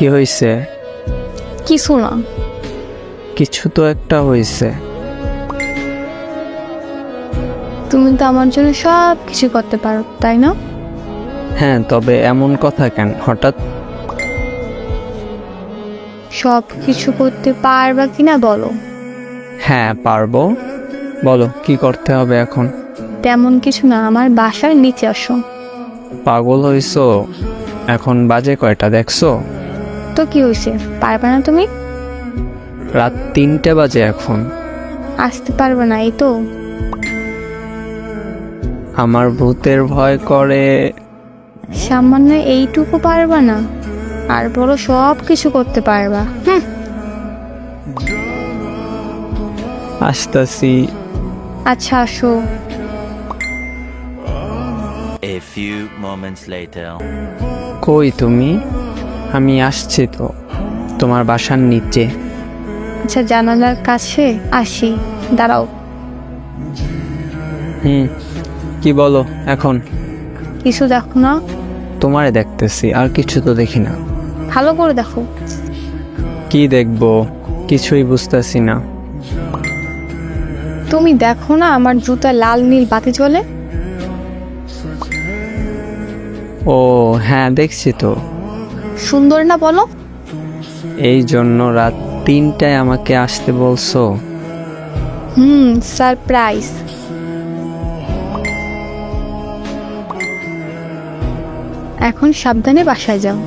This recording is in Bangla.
কি হয়েছে? কিছু না। কিছু তো একটা হয়েছে। তুমি তো আমার জন্য সব কিছু করতে পারো, তাই না? হ্যাঁ, তবে এমন কথা কেন হঠাৎ? সব কিছু করতে পারবা কিনা বলো। হ্যাঁ পারবো, বলো কি করতে হবে এখন? তেমন কিছু না, আমার বাসার নিচে আসো। পাগল হইছো? এখন বাজে কয়টা দেখছো? তো কি হয়েছে, পারবা না তুমি? রাত 3টে বাজে এখন। আসতে পারবে না এই তো। আমার ভূতের ভয় করে। সামান্য এইটুকু পারবা না, আর বড় সব কিছু করতে পারবা। আসতাছি। আচ্ছা আসো। A few moments later. কই তুমি? আমি আসছি তো, তোমার বাসার নিচে। আচ্ছা জানালার কাছে আসি, দাঁড়াও। কি বলো এখন? কিছু দেখো না? তোমারে দেখতেছি, আর কিছু তো দেখি না। ভালো করে দেখো। কি দেখবো? কিছুই বুঝতেছি না। তুমি দেখো না আমার জুতা লাল নীল বাতি জ্বলে? ও হ্যাঁ, দেখছি তো। সুন্দর না বলো? এই জন্য রাত 3টায় আমাকে আসতে বলছো? সারপ্রাইজ। এখন সাবধানে বাসায় যাও।